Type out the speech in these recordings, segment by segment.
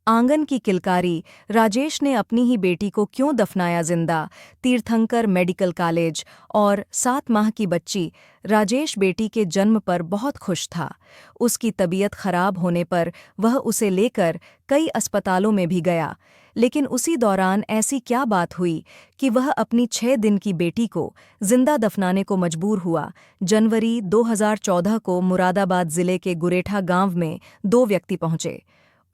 आंगन की किलकारी, राजेश ने अपनी ही बेटी को क्यों दफनाया जिंदा, तीर्थंकर मेडिकल कॉलेज और 7 माह की बच्ची। राजेश बेटी के जन्म पर बहुत खुश था। उसकी तबीयत खराब होने पर वह उसे लेकर कई अस्पतालों में भी गया, लेकिन उसी दौरान ऐसी क्या बात हुई कि वह अपनी 6 दिन की बेटी को जिंदा दफनाने को मजबूर हुआ। जनवरी 2014 को मुरादाबाद जिले के गुरेठा गांव में 2 व्यक्ति पहुंचे।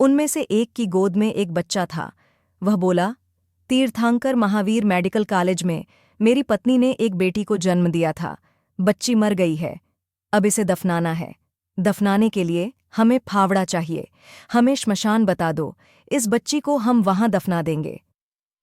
उनमें से एक की गोद में एक बच्चा था। वह बोला, तीर्थंकर महावीर मेडिकल कॉलेज में मेरी पत्नी ने एक बेटी को जन्म दिया था। बच्ची मर गई है, अब इसे दफनाना है। दफनाने के लिए हमें फावड़ा चाहिए। हमें श्मशान बता दो, इस बच्ची को हम वहां दफना देंगे।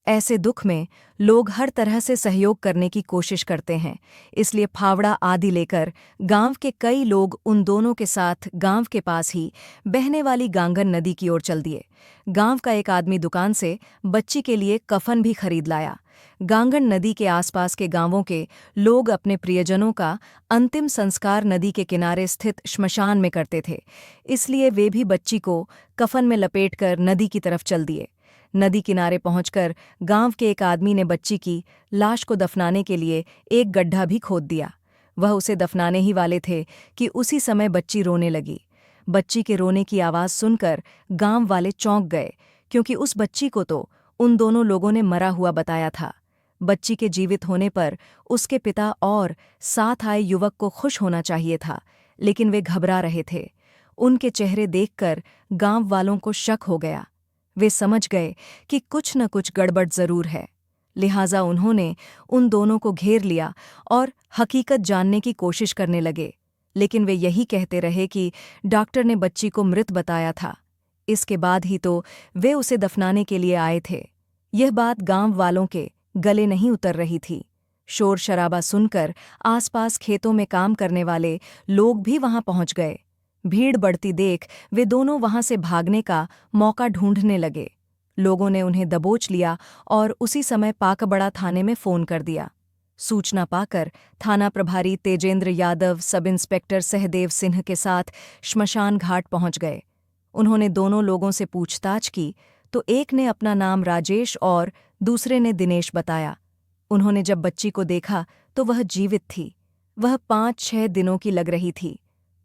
ऐसे दुख में लोग हर तरह से सहयोग करने की कोशिश करते हैं, इसलिए फावड़ा आदि लेकर गांव के कई लोग उन दोनों के साथ गांव के पास ही बहने वाली गांगन नदी की ओर चल दिए। गांव का एक आदमी दुकान से बच्ची के लिए कफन भी खरीद लाया। गांगन नदी के आसपास के गांवों के लोग अपने प्रियजनों का अंतिम संस्कार नदी के किनारे स्थित श्मशान में करते थे, इसलिए वे भी बच्ची को कफन में लपेटकर नदी की तरफ चल दिए। नदी किनारे पहुंचकर गांव के एक आदमी ने बच्ची की लाश को दफनाने के लिए एक गड्ढा भी खोद दिया। वह उसे दफनाने ही वाले थे कि उसी समय बच्ची रोने लगी। बच्ची के रोने की आवाज़ सुनकर गांव वाले चौंक गए, क्योंकि उस बच्ची को तो उन दोनों लोगों ने मरा हुआ बताया था। बच्ची के जीवित होने पर उसके पिता और साथ आए युवक को खुश होना चाहिए था, लेकिन वे घबरा रहे थे। उनके चेहरे देखकर गांव वालों को शक हो गया। वे समझ गए कि कुछ न कुछ गड़बड़ जरूर है, लिहाजा उन्होंने उन दोनों को घेर लिया और हकीकत जानने की कोशिश करने लगे। लेकिन वे यही कहते रहे कि डॉक्टर ने बच्ची को मृत बताया था, इसके बाद ही तो वे उसे दफनाने के लिए आए थे। यह बात गांव वालों के गले नहीं उतर रही थी। शोर शराबा सुनकर आसपास खेतों में काम करने वाले लोग भी वहां पहुंच गए। भीड़ बढ़ती देख वे दोनों वहां से भागने का मौका ढूंढने लगे। लोगों ने उन्हें दबोच लिया और उसी समय पाकबड़ा थाने में फोन कर दिया। सूचना पाकर थाना प्रभारी तेजेंद्र यादव सब इंस्पेक्टर सहदेव सिंह के साथ श्मशान घाट पहुंच गए। उन्होंने दोनों लोगों से पूछताछ की तो एक ने अपना नाम राजेश और दूसरे ने दिनेश बताया। उन्होंने जब बच्ची को देखा तो वह जीवित थी। वह 5-6 दिनों की लग रही थी।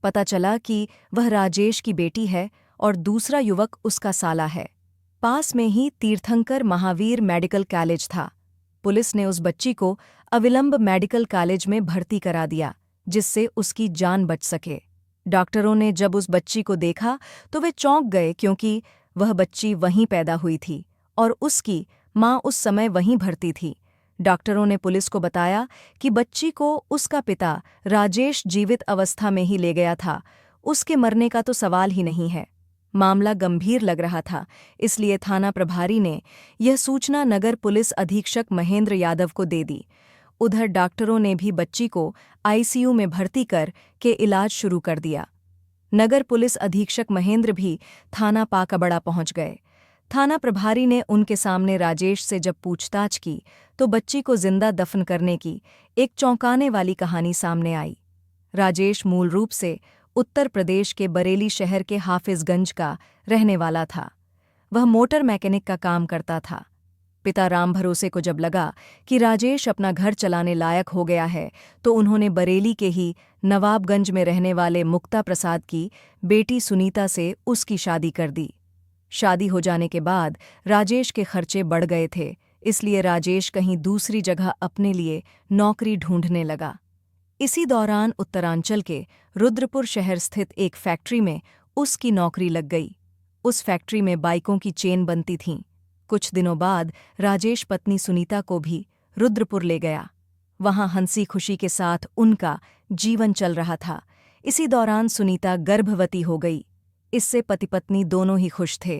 पता चला कि वह राजेश की बेटी है और दूसरा युवक उसका साला है। पास में ही तीर्थंकर महावीर मेडिकल कॉलेज था। पुलिस ने उस बच्ची को अविलंब मेडिकल कॉलेज में भर्ती करा दिया, जिससे उसकी जान बच सके। डॉक्टरों ने जब उस बच्ची को देखा तो वे चौंक गए, क्योंकि वह बच्ची वहीं पैदा हुई थी और उसकी माँ उस समय वहीं भर्ती थी। डॉक्टरों ने पुलिस को बताया कि बच्ची को उसका पिता राजेश जीवित अवस्था में ही ले गया था। उसके मरने का तो सवाल ही नहीं है। मामला गंभीर लग रहा था, इसलिए थाना प्रभारी ने यह सूचना नगर पुलिस अधीक्षक महेंद्र यादव को दे दी। उधर डॉक्टरों ने भी बच्ची को आईसीयू में भर्ती कर के इलाज शुरू कर दिया। नगर पुलिस अधीक्षक महेंद्र भी थाना पाकबड़ा पहुंच गए। थाना प्रभारी ने उनके सामने राजेश से जब पूछताछ की तो बच्ची को जिंदा दफन करने की एक चौंकाने वाली कहानी सामने आई। राजेश मूल रूप से उत्तर प्रदेश के बरेली शहर के हाफिजगंज का रहने वाला था। वह मोटर मैकेनिक का काम करता था। पिता राम भरोसे को जब लगा कि राजेश अपना घर चलाने लायक हो गया है तो उन्होंने बरेली के ही नवाबगंज में रहने वाले मुक्ता प्रसाद की बेटी सुनीता से उसकी शादी कर दी। शादी हो जाने के बाद राजेश के खर्चे बढ़ गए थे, इसलिए राजेश कहीं दूसरी जगह अपने लिए नौकरी ढूंढने लगा। इसी दौरान उत्तरांचल के रुद्रपुर शहर स्थित एक फैक्ट्री में उसकी नौकरी लग गई। उस फैक्ट्री में बाइकों की चेन बनती थीं। कुछ दिनों बाद राजेश पत्नी सुनीता को भी रुद्रपुर ले गया। वहां हंसी खुशी के साथ उनका जीवन चल रहा था। इसी दौरान सुनीता गर्भवती हो गई। इससे पति पत्नी दोनों ही खुश थे।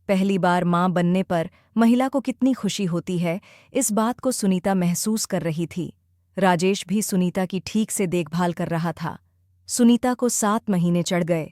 पहली बार मां बनने पर महिला को कितनी खुशी होती है, इस बात को सुनीता महसूस कर रही थी। राजेश भी सुनीता की ठीक से देखभाल कर रहा था। सुनीता को 7 महीने चढ़ गए।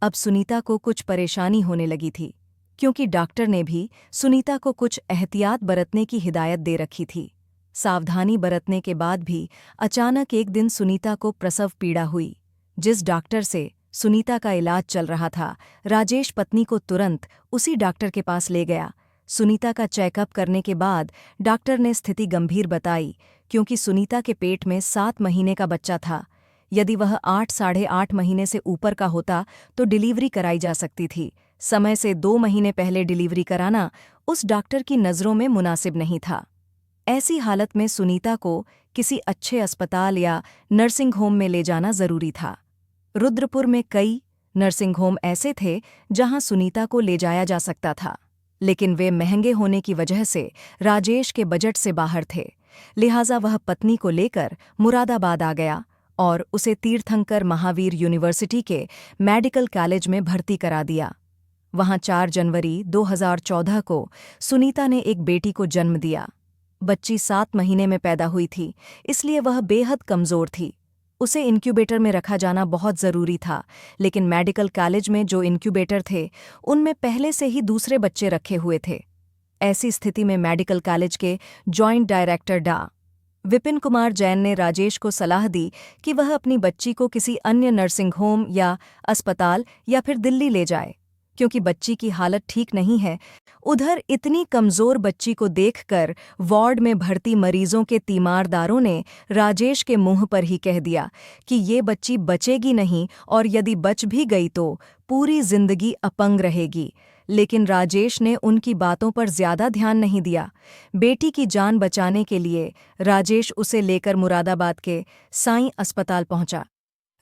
अब सुनीता को कुछ परेशानी होने लगी थी, क्योंकि डॉक्टर ने भी सुनीता को कुछ एहतियात बरतने की हिदायत दे रखी थी। सावधानी बरतने के बाद भी अचानक एक दिन सुनीता को प्रसव पीड़ा हुई। जिस डॉक्टर से सुनीता का इलाज चल रहा था। राजेश पत्नी को तुरंत उसी डॉक्टर के पास ले गया। सुनीता का चेकअप करने के बाद डॉक्टर ने स्थिति गंभीर बताई, क्योंकि सुनीता के पेट में 7 महीने का बच्चा था। यदि वह 8 साढ़े 8 महीने से ऊपर का होता तो डिलीवरी कराई जा सकती थी। समय से 2 महीने पहले डिलीवरी कराना उस डॉक्टर की नज़रों में मुनासिब नहीं था। ऐसी हालत में सुनीता को किसी अच्छे अस्पताल या नर्सिंग होम में ले जाना जरूरी था। रुद्रपुर में कई नर्सिंग होम ऐसे थे जहां सुनीता को ले जाया जा सकता था, लेकिन वे महंगे होने की वजह से राजेश के बजट से बाहर थे। लिहाजा वह पत्नी को लेकर मुरादाबाद आ गया और उसे तीर्थंकर महावीर यूनिवर्सिटी के मेडिकल कॉलेज में भर्ती करा दिया। वहां 4 जनवरी 2014 को सुनीता ने एक बेटी को जन्म दिया। बच्ची 7 महीने में पैदा हुई थी, इसलिए वह बेहद कमज़ोर थी। उसे इंक्यूबेटर में रखा जाना बहुत ज़रूरी था, लेकिन मेडिकल कॉलेज में जो इंक्यूबेटर थे उनमें पहले से ही दूसरे बच्चे रखे हुए थे। ऐसी स्थिति में मेडिकल कॉलेज के जॉइंट डायरेक्टर डा. विपिन कुमार जैन ने राजेश को सलाह दी कि वह अपनी बच्ची को किसी अन्य नर्सिंग होम या अस्पताल या फिर दिल्ली ले जाए, क्योंकि बच्ची की हालत ठीक नहीं है। उधर इतनी कमज़ोर बच्ची को देखकर वार्ड में भर्ती मरीजों के तीमारदारों ने राजेश के मुंह पर ही कह दिया कि ये बच्ची बचेगी नहीं, और यदि बच भी गई तो पूरी जिंदगी अपंग रहेगी। लेकिन राजेश ने उनकी बातों पर ज्यादा ध्यान नहीं दिया। बेटी की जान बचाने के लिए राजेश उसे लेकर मुरादाबाद के साईं अस्पताल पहुंचा।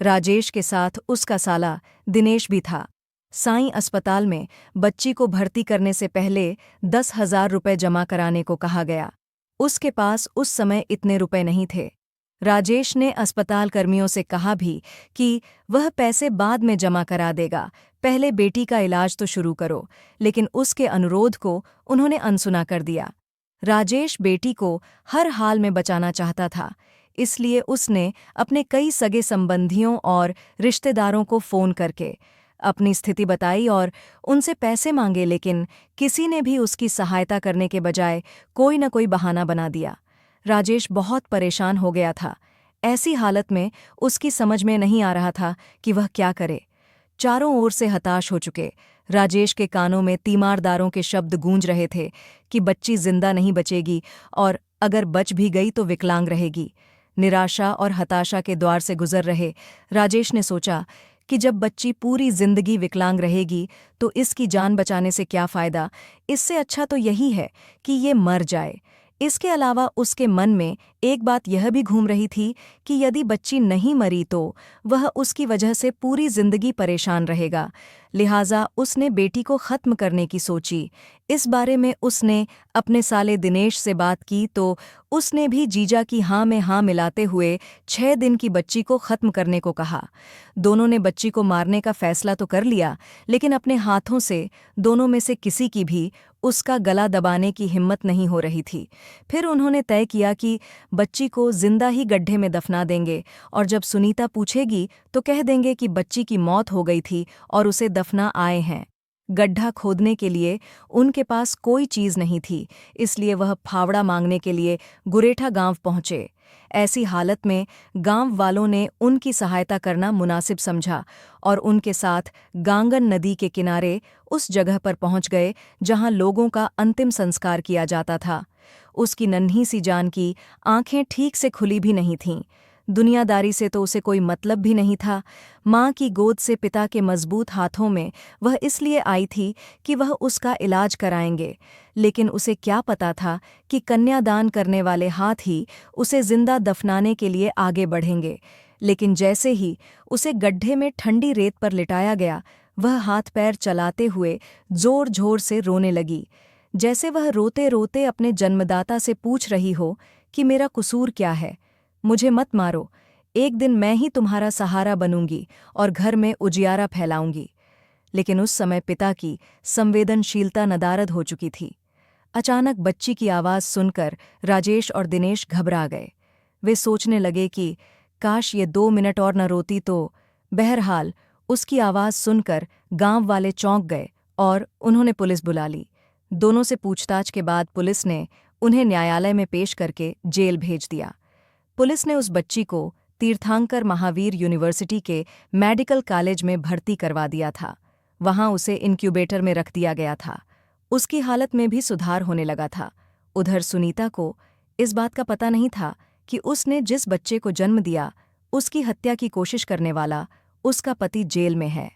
राजेश के साथ उसका साला दिनेश भी था। साईं अस्पताल में बच्ची को भर्ती करने से पहले 10,000 रुपये जमा कराने को कहा गया। उसके पास उस समय इतने रुपए नहीं थे। राजेश ने अस्पताल कर्मियों से कहा भी कि वह पैसे बाद में जमा करा देगा, पहले बेटी का इलाज तो शुरू करो, लेकिन उसके अनुरोध को उन्होंने अनसुना कर दिया। राजेश बेटी को हर हाल में बचाना चाहता था, इसलिए उसने अपने कई सगे संबंधियों और रिश्तेदारों को फ़ोन करके अपनी स्थिति बताई और उनसे पैसे मांगे, लेकिन किसी ने भी उसकी सहायता करने के बजाय कोई न कोई बहाना बना दिया। राजेश बहुत परेशान हो गया था। ऐसी हालत में उसकी समझ में नहीं आ रहा था कि वह क्या करे। चारों ओर से हताश हो चुके राजेश के कानों में तीमारदारों के शब्द गूंज रहे थे कि बच्ची जिंदा नहीं बचेगी, और अगर बच भी गई तो विकलांग रहेगी। निराशा और हताशा के द्वार से गुजर रहे राजेश ने सोचा कि जब बच्ची पूरी जिंदगी विकलांग रहेगी तो इसकी जान बचाने से क्या फ़ायदा। इससे अच्छा तो यही है कि ये मर जाए। इसके अलावा उसके मन में एक बात यह भी घूम रही थी कि यदि बच्ची नहीं मरी तो वह उसकी वजह से पूरी जिंदगी परेशान रहेगा। लिहाजा उसने बेटी को ख़त्म करने की सोची। इस बारे में उसने अपने साले दिनेश से बात की तो उसने भी जीजा की हाँ में हाँ मिलाते हुए 6 दिन की बच्ची को ख़त्म करने को कहा। दोनों ने बच्ची को मारने का फैसला तो कर लिया, लेकिन अपने हाथों से दोनों में से किसी की भी उसका गला दबाने की हिम्मत नहीं हो रही थी। फिर उन्होंने तय किया कि बच्ची को जिंदा ही गड्ढे में दफना देंगे, और जब सुनीता पूछेगी तो कह देंगे कि बच्ची की मौत हो गई थी और उसे दफना आए हैं। गड्ढा खोदने के लिए उनके पास कोई चीज़ नहीं थी, इसलिए वह फावड़ा मांगने के लिए गुरेठा गांव पहुंचे। ऐसी हालत में गांव वालों ने उनकी सहायता करना मुनासिब समझा और उनके साथ गांगन नदी के किनारे उस जगह पर पहुंच गए जहां लोगों का अंतिम संस्कार किया जाता था। उसकी नन्ही सी जान की आंखें ठीक से खुली भी नहीं थीं। दुनियादारी से तो उसे कोई मतलब भी नहीं था। माँ की गोद से पिता के मजबूत हाथों में वह इसलिए आई थी कि वह उसका इलाज कराएंगे, लेकिन उसे क्या पता था कि कन्यादान करने वाले हाथ ही उसे जिंदा दफनाने के लिए आगे बढ़ेंगे। लेकिन जैसे ही उसे गड्ढे में ठंडी रेत पर लिटाया गया, वह हाथ पैर चलाते हुए जोर जोर से रोने लगी, जैसे वह रोते रोते अपने जन्मदाता से पूछ रही हो कि मेरा कसूर क्या है, मुझे मत मारो, एक दिन मैं ही तुम्हारा सहारा बनूंगी और घर में उजियारा फैलाऊंगी। लेकिन उस समय पिता की संवेदनशीलता नदारद हो चुकी थी। अचानक बच्ची की आवाज़ सुनकर राजेश और दिनेश घबरा गए। वे सोचने लगे कि काश ये 2 मिनट और न रोती तो। बहरहाल उसकी आवाज़ सुनकर गांव वाले चौंक गए और उन्होंने पुलिस बुला ली। दोनों से पूछताछ के बाद पुलिस ने उन्हें न्यायालय में पेश करके जेल भेज दिया। पुलिस ने उस बच्ची को तीर्थंकर महावीर यूनिवर्सिटी के मेडिकल कॉलेज में भर्ती करवा दिया था। वहां उसे इनक्यूबेटर में रख दिया गया था। उसकी हालत में भी सुधार होने लगा था। उधर सुनीता को इस बात का पता नहीं था कि उसने जिस बच्चे को जन्म दिया, उसकी हत्या की कोशिश करने वाला उसका पति जेल में है।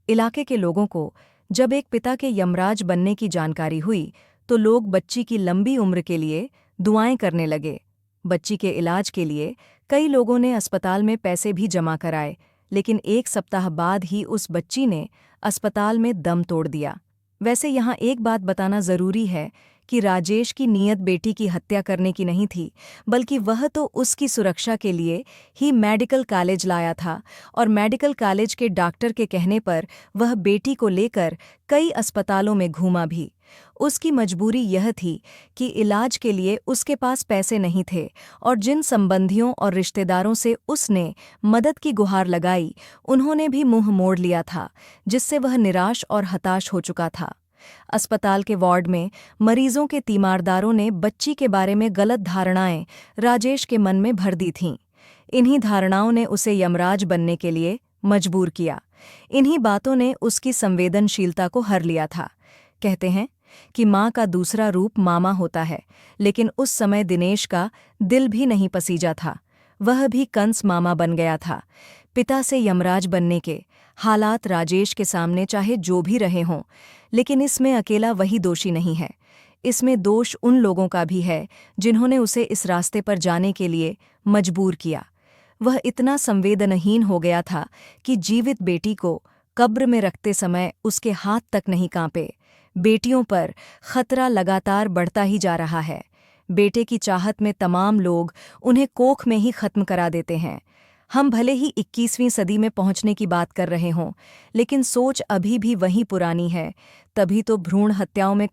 इलाके के लोगों को जब एक पिता के यमराज बनने की जानकारी हुई तो लोग बच्ची की लंबी उम्र के लिए दुआएं करने लगे। बच्ची के इलाज के लिए कई लोगों ने अस्पताल में पैसे भी जमा कराए, लेकिन 1 सप्ताह बाद ही उस बच्ची ने अस्पताल में दम तोड़ दिया। वैसे यहाँ एक बात बताना ज़रूरी है कि राजेश की नीयत बेटी की हत्या करने की नहीं थी, बल्कि वह तो उसकी सुरक्षा के लिए ही मेडिकल कॉलेज लाया था और मेडिकल कॉलेज के डॉक्टर के कहने पर वह बेटी को लेकर कई अस्पतालों में घूमा भी। उसकी मजबूरी यह थी कि इलाज के लिए उसके पास पैसे नहीं थे और जिन संबंधियों और रिश्तेदारों से उसने मदद की गुहार लगाई, उन्होंने भी मुंह मोड़ लिया था, जिससे वह निराश और हताश हो चुका था। अस्पताल के वार्ड में मरीजों के तीमारदारों ने बच्ची के बारे में गलत धारणाएं राजेश के मन में भर दी थीं। इन्हीं धारणाओं ने उसे यमराज बनने के लिए मजबूर किया। इन्हीं बातों ने उसकी संवेदनशीलता को हर लिया था। कहते हैं कि माँ का दूसरा रूप मामा होता है, लेकिन उस समय दिनेश का दिल भी नहीं पसीजा था। वह भी कंस मामा बन गया था। पिता से यमराज बनने के हालात राजेश के सामने चाहे जो भी रहे हों, लेकिन इसमें अकेला वही दोषी नहीं है। इसमें दोष उन लोगों का भी है जिन्होंने उसे इस रास्ते पर जाने के लिए मजबूर किया। वह इतना संवेदनहीन हो गया था कि जीवित बेटी को कब्र में रखते समय उसके हाथ तक नहीं कांपे। बेटियों पर खतरा लगातार बढ़ता ही जा रहा है। बेटे की चाहत में तमाम लोग उन्हें कोख में ही खत्म करा देते हैं। हम भले ही 21वीं सदी में पहुंचने की बात कर रहे हों, लेकिन सोच अभी भी वही पुरानी है। तभी तो भ्रूण हत्याओं में